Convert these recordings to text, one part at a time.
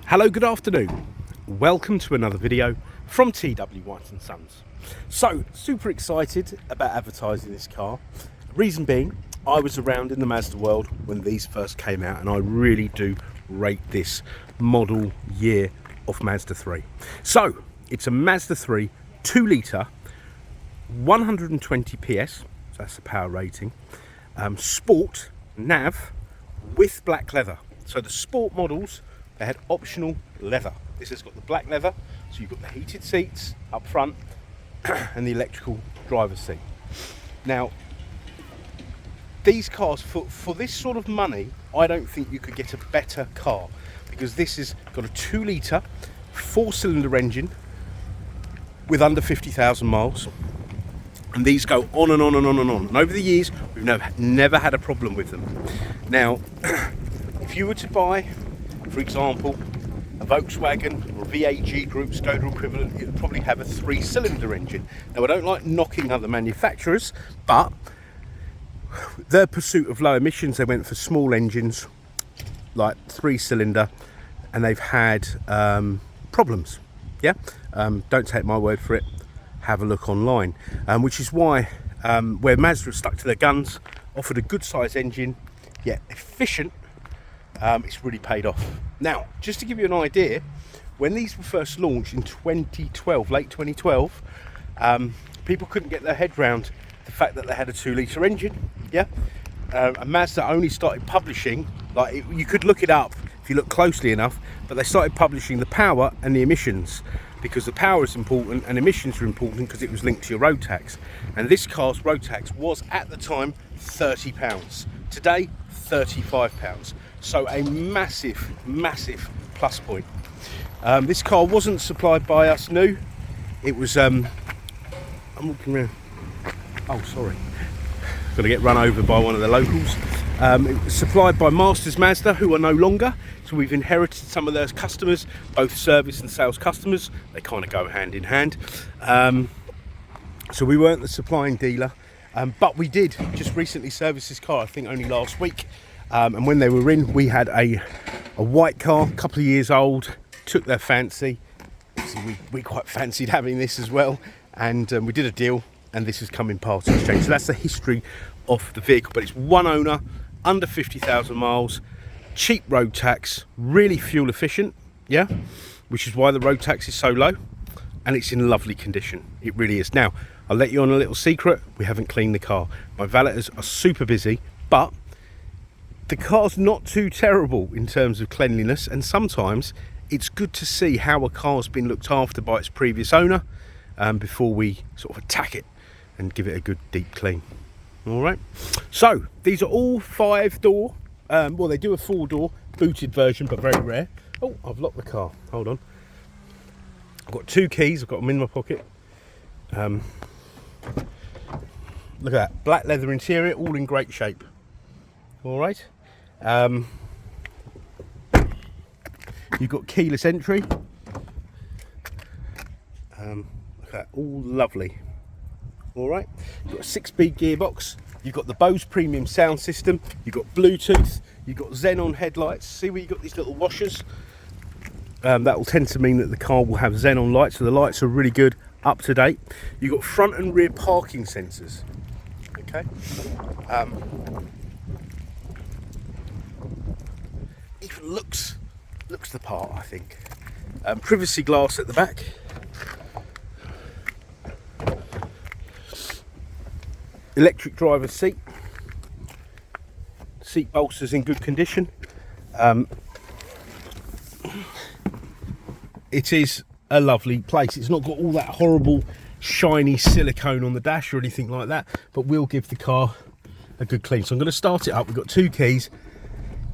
Hello, good afternoon. Welcome to another video from TW White & Sons. So, super excited about advertising this car. Reason being, I was around in the Mazda world when these first came out, and I really do rate this model year of Mazda 3. So, it's a Mazda 3 2 litre, 120 PS, so that's the power rating, sport nav with black leather. So the sport models, they had optional leather. This has got the black leather, so you've got the heated seats up front and the electrical driver's seat. Now, these cars, for this sort of money, I don't think you could get a better car, because this has got a 2 litre 4-cylinder engine with under 50,000 miles, and these go on and on and on and on. And over the years, we've never had a problem with them. Now, if you were to buy, for example, a Volkswagen or a VAG Group Skoda equivalent, it would probably have a 3-cylinder engine. Now, I don't like knocking other manufacturers, but their pursuit of low emissions, they went for small engines like 3-cylinder, and they've had problems. Yeah, don't take my word for it. Have a look online, which is why where Mazda stuck to their guns, offered a good size engine, yet efficient. It's really paid off. Now, just to give you an idea, when these were first launched in 2012, late 2012, people couldn't get their head round the fact that they had a 2 litre engine. Yeah, and Mazda only started publishing, you could look it up if you look closely enough, but they started publishing the power and the emissions, because the power is important and emissions are important because it was linked to your road tax. And this car's road tax was at the time £30. Today, £35. So a massive, massive plus point. This car wasn't supplied by us new. It was, I'm walking around. Oh, sorry. Got to get run over by one of the locals. It was supplied by Mazda, who are no longer. So we've inherited some of those customers, both service and sales customers. They kind of go hand in hand. So we weren't the supplying dealer, but we did just recently service this car, I think only last week. And when they were in, we had a white car, a couple of years old, took their fancy. Obviously, we quite fancied having this as well, and we did a deal, and this has come in part exchange. So that's the history of the vehicle, but it's one owner, under 50,000 miles, cheap road tax, really fuel efficient, yeah, which is why the road tax is so low, and it's in lovely condition. It really is. Now, I'll let you on a little secret. We haven't cleaned the car. My valeters are super busy, but the car's not too terrible in terms of cleanliness, and sometimes it's good to see how a car's been looked after by its previous owner before we sort of attack it and give it a good deep clean. All right, so these are all 5-door, well, they do a 4-door booted version, but very rare. Oh, I've locked the car, hold on. I've got 2 keys, I've got them in my pocket. Look at that, black leather interior, all in great shape. All right, you've got keyless entry. Look at that, all lovely. All right, you've got a 6-speed gearbox. You've got the BOSE premium sound system. You've got Bluetooth. You've got xenon headlights. See where you've got these little washers? That will tend to mean that the car will have xenon lights, so the lights are really good, up to date. You've got front and rear parking sensors. Okay. Even looks the part, I think. Privacy glass at the back. Electric driver's seat. Seat bolsters in good condition. It is a lovely place. It's not got all that horrible shiny silicone on the dash or anything like that, but we'll give the car a good clean. So I'm going to start it up. We've got 2 keys,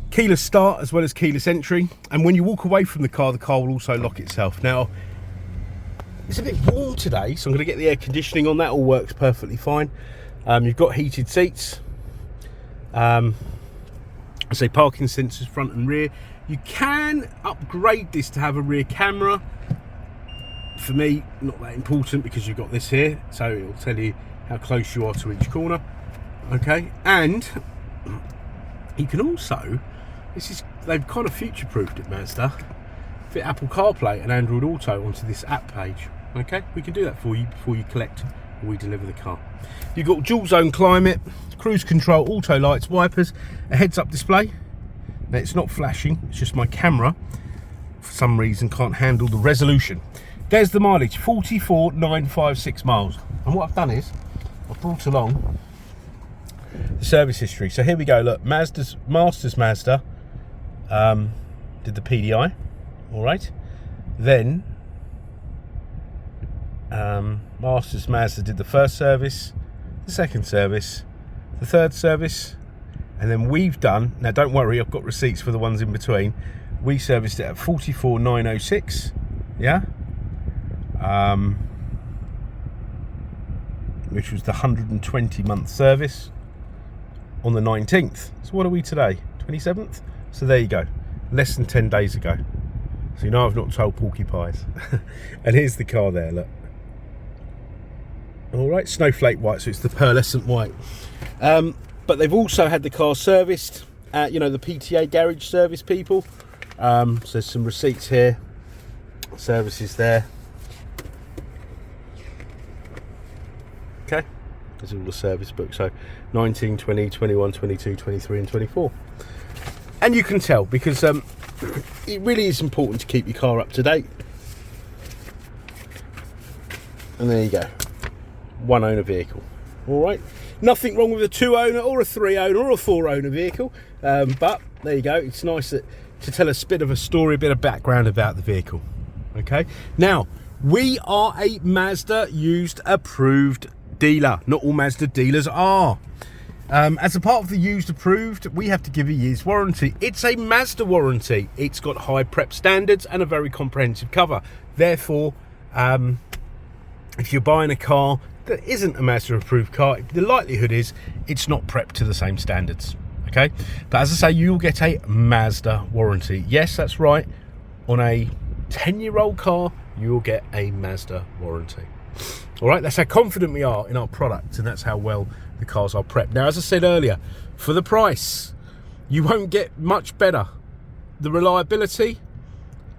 keyless start as well as keyless entry, and when you walk away from the car will also lock itself. Now, it's a bit warm today, so I'm going to get the air conditioning on. That all works perfectly fine. You've got heated seats, I say parking sensors front and rear. You can upgrade this to have a rear camera. For me, not that important, because you've got this here, so it will tell you how close you are to each corner. Okay, and you can also, they've kind of future-proofed it, Mazda. fit Apple CarPlay and Android Auto onto this app page. Okay, we can do that for you before you collect or we deliver the car. You've got dual zone climate, cruise control, auto lights, wipers, a heads-up display. Now it's not flashing, it's just my camera for some reason can't handle the resolution. There's the mileage, 44,956 miles. And what I've done is I've brought along the service history. So here we go. Look, Masters Mazda did the PDI. All right. Then Masters Mazda did the first service, the second service, the third service, and then we've done. Now, don't worry, I've got receipts for the ones in between. We serviced it at 44,906. Yeah. Which was the 120-month service on the 19th. So what are we today? 27th? So there you go. Less than 10 days ago. So you know I've not told porcupines. And here's the car there, look. All right, snowflake white, so it's the pearlescent white. But they've also had the car serviced at, you know, the PTA garage service people. So there's some receipts here. Services there. Okay, there's all the service books. So 19, 20, 21, 22, 23 and 24. And you can tell because it really is important to keep your car up to date. And there you go, one owner vehicle. All right, nothing wrong with a 2 owner or a 3 owner or a 4 owner vehicle, but there you go. It's nice to tell a bit of a story, a bit of background about the vehicle. Okay, now we are a Mazda used approved dealer. Not all Mazda dealers are. As a part of the used approved, we have to give a year's warranty. It's a Mazda warranty. It's got high prep standards and a very comprehensive cover. Therefore, if you're buying a car that isn't a Mazda approved car, the likelihood is it's not prepped to the same standards. Okay, but as I say, you'll get a Mazda warranty. Yes, that's right. On a 10-year-old car, you'll get a Mazda warranty. All right, that's how confident we are in our product, and that's how well the cars are prepped. Now, as I said earlier, for the price, you won't get much better. The reliability,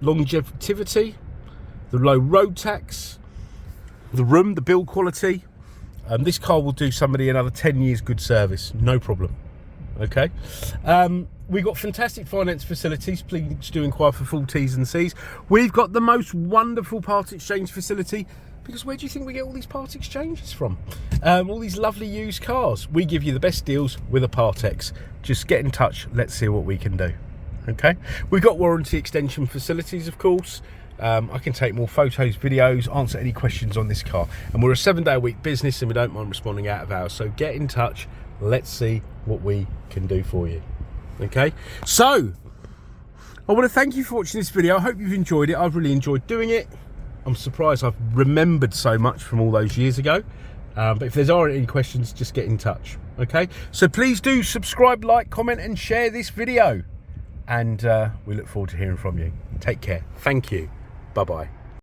longevity, the low road tax, the room, the build quality. This car will do somebody another 10 years good service, no problem. Okay. We've got fantastic finance facilities. Please do inquire for full T's and C's. We've got the most wonderful part exchange facility. Because where do you think we get all these part exchanges from? All these lovely used cars. We give you the best deals with a Partex. Just get in touch. Let's see what we can do. Okay. We've got warranty extension facilities, of course. I can take more photos, videos, answer any questions on this car. And we're a 7-day-a-week business and we don't mind responding out of hours. So get in touch. Let's see what we can do for you. Okay. So I want to thank you for watching this video. I hope you've enjoyed it. I've really enjoyed doing it. I'm surprised I've remembered so much from all those years ago. But if there are any questions, just get in touch. Okay. So please do subscribe, like, comment and share this video. And we look forward to hearing from you. Take care. Thank you. Bye-bye.